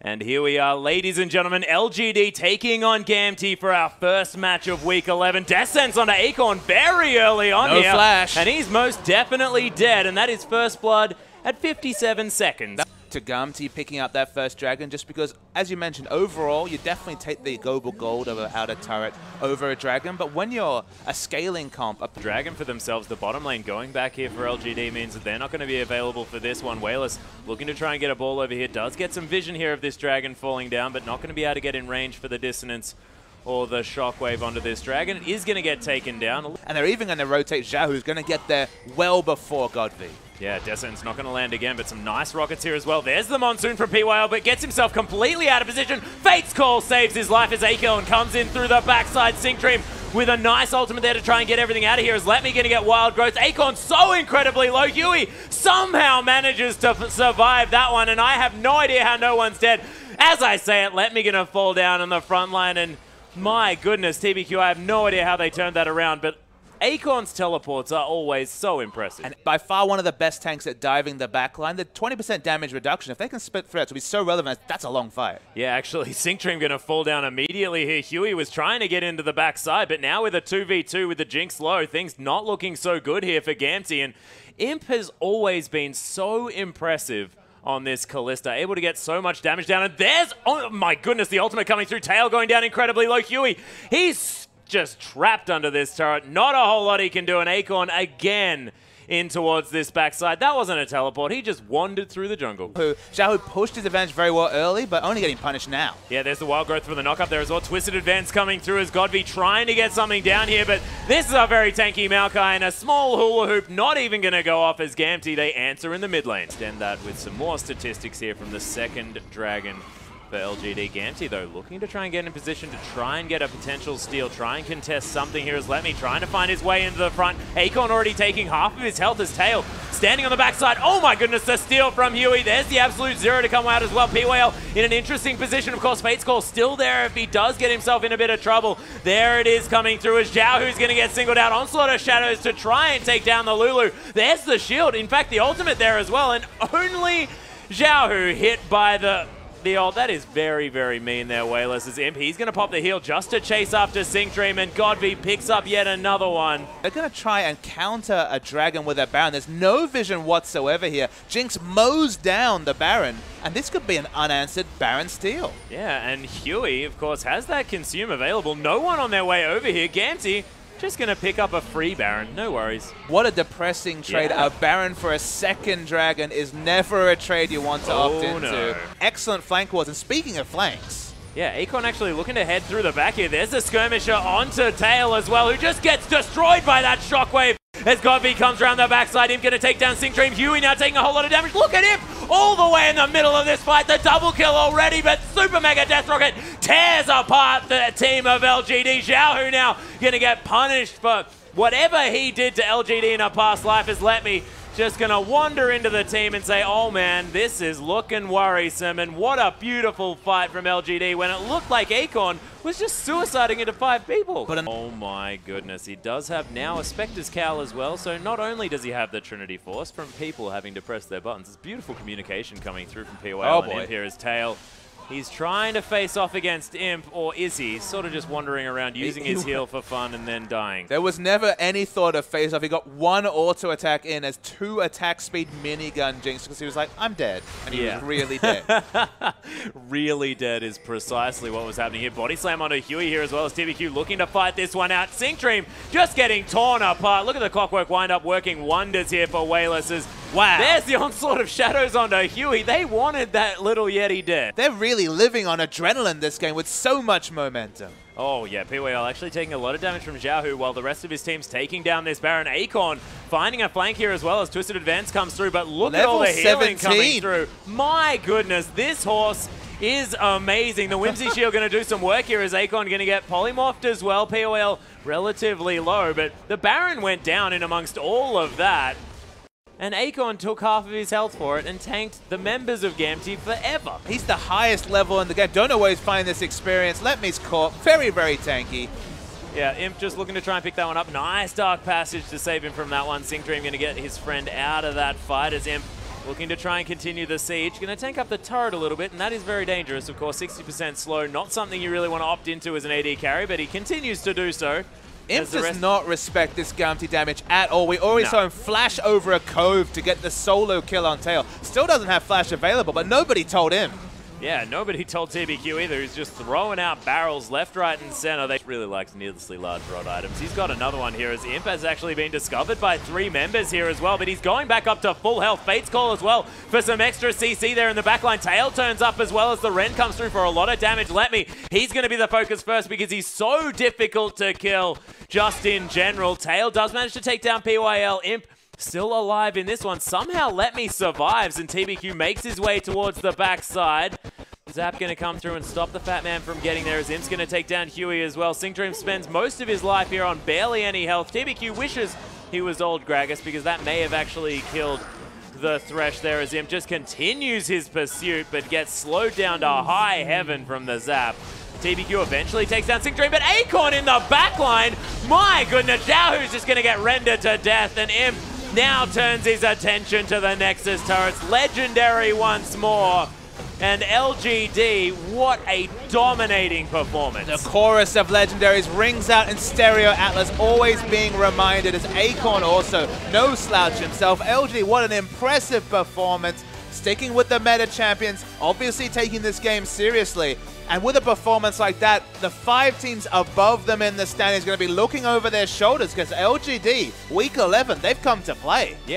And here we are, ladies and gentlemen, LGD taking on Gamtee for our first match of Week 11. Descents onto Acorn very early on here. No flash. And he's most definitely dead, and that is first blood at 57 seconds. To Gamtee picking up that first dragon, just because, as you mentioned, overall, you definitely take the global gold of an outer turret over a dragon, but when you're a scaling comp... A dragon for themselves, the bottom lane going back here for LGD means that they're not going to be available for this one. Wayless looking to try and get a ball over here, does get some vision here of this dragon falling down, but not going to be able to get in range for the dissonance or the shockwave onto this dragon. It is going to get taken down. And they're even going to rotate xiaohu, who's going to get there well before GODV. Yeah, Descent's not going to land again, but some nice rockets here as well. There's the Monsoon from PYL, but gets himself completely out of position. Fate's Call saves his life as Acorn comes in through the backside. sinkDream with a nice ultimate there to try and get everything out of here. Is LetMe going to get wild growth? Acorn so incredibly low. Huey somehow manages to survive that one, and I have no idea how no one's dead. As I say it, LetMe going to fall down on the front line, and my goodness, TBQ, I have no idea how they turned that around, but Acorn's teleports are always so impressive. And by far one of the best tanks at diving the backline. The 20% damage reduction, if they can split threats, will be so relevant. That's a long fight. Yeah, actually, sinkDream going to fall down immediately here. Huey was trying to get into the backside, but now with a 2v2 with the Jinx low, things not looking so good here for Gamtee. And Imp has always been so impressive on this Kalista, able to get so much damage down. And there's, oh my goodness, the ultimate coming through. Tail going down incredibly low. Huey, he's just trapped under this turret. Not a whole lot he can do. And Acorn again in towards this backside. That wasn't a teleport. He just wandered through the jungle. xiaohu pushed his advantage very well early, but only getting punished now. Yeah, there's the wild growth for the knock-up there as well. Twisted advance coming through as GODV trying to get something down here, but this is a very tanky Maokai and a small hula hoop not even going to go off as Gamtee. They answer in the mid lane. Extend that with some more statistics here from the second dragon for LGD. Gamtee, though, looking to try and get in position to try and get a potential steal, try and contest something here as LetMe trying to find his way into the front. Acorn already taking half of his health as Tail standing on the backside. Oh my goodness, the steal from Huey. There's the absolute zero to come out as well. PYL in an interesting position. Of course, Fate's Call still there if he does get himself in a bit of trouble. There it is coming through as xiaohu's going to get singled out. Onslaught of Shadows to try and take down the Lulu. There's the shield. In fact, the ultimate there as well. And only xiaohu hit by the ult. That is very, very mean there, Wayless as Imp. He's going to pop the heal just to chase after sinkDream, and GODV picks up yet another one. They're going to try and counter a dragon with a Baron. There's no vision whatsoever here. Jinx mows down the Baron, and this could be an unanswered Baron steal. Yeah, and Huey, of course, has that consume available. No one on their way over here. Gamtee just going to pick up a free Baron. No worries. What a depressing trade. Yeah. A Baron for a second dragon is never a trade you want to opt into. No. Excellent flank wars. And speaking of flanks, yeah, Acorn actually looking to head through the back here. There's a skirmisher onto Tail as well, who just gets destroyed by that shockwave as GODV comes around the backside. Him going to take down sinkDream. Huey now taking a whole lot of damage. Look at him all the way in the middle of this fight. The double kill already, but Super Mega Death Rocket tears apart the team of LGD. xiaohu now going to get punished for whatever he did to LGD in a past life as LetMe just going to wander into the team and say, oh man, this is looking worrisome. And what a beautiful fight from LGD when it looked like Acorn was just suiciding into 5 people. But oh my goodness, he does have now a Spectre's Cowl as well. So not only does he have the Trinity Force from people having to press their buttons, it's beautiful communication coming through from PYL and Imp here as Tail. He's trying to face off against Imp, or is he? Sort of just wandering around, using his heal for fun and then dying. There was never any thought of face off. He got 1 auto attack in as 2 attack speed minigun Jinx because he was like, I'm dead. And he was really dead. Really dead is precisely what was happening here. Body slam onto Huey here as well as TBQ looking to fight this one out. sinkDream just getting torn apart. Look at the clockwork wind up working wonders here for Wayless. Wow. There's the onslaught of shadows onto Huey. They wanted that little Yeti dead. They're really living on adrenaline this game with so much momentum. Oh yeah, PYL actually taking a lot of damage from xiaohu while the rest of his team's taking down this Baron. Acorn finding a flank here as well as Twisted Advance comes through, but look at all the healing coming through. My goodness, this horse is amazing. The Whimsy Shield going to do some work here as Acorn going to get polymorphed as well. POL relatively low, but the Baron went down in amongst all of that. And Acorn took half of his health for it and tanked the members of Gamtee forever. He's the highest level in the game. Don't always find this experience. LetMe's caught. Very, very tanky. Yeah, Imp just looking to try and pick that one up. Nice Dark Passage to save him from that one. sinkDream going to get his friend out of that fight as Imp looking to try and continue the siege. Going to tank up the turret a little bit, and that is very dangerous. Of course, 60% slow, not something you really want to opt into as an AD carry, but he continues to do so. Imp does not respect this Gamtee damage at all. We already saw him flash over a cove to get the solo kill on tail. Still doesn't have flash available, but nobody told him. Yeah, nobody told TBQ either. He's just throwing out barrels left, right, and center. They really likes needlessly large rod items. He's got another one here as Imp has actually been discovered by 3 members here as well, but he's going back up to full health. Fate's Call as well for some extra CC there in the backline. Tail turns up as well as the Ren comes through for a lot of damage. LetMe, he's going to be the focus first because he's so difficult to kill just in general. Tail does manage to take down PYL. Imp still alive in this one. Somehow LetMe survives and TBQ makes his way towards the backside. Zap going to come through and stop the Fat Man from getting there as Imp's going to take down Huey as well. sinkDream spends most of his life here on barely any health. TBQ wishes he was old Gragas because that may have actually killed the Thresh there as Imp just continues his pursuit but gets slowed down to high heaven from the Zap. TBQ eventually takes down sinkDream, but Acorn in the backline. My goodness, xiaohu's just going to get rendered to death, and Imp now turns his attention to the Nexus turrets. Legendary once more. And LGD, what a dominating performance. The chorus of legendaries rings out in stereo. Atlas always being reminded as Acorn also no slouch himself. LGD, what an impressive performance. Sticking with the meta champions, obviously taking this game seriously. And with a performance like that, the 5 teams above them in the standings are going to be looking over their shoulders because LGD, week 11, they've come to play. Yeah.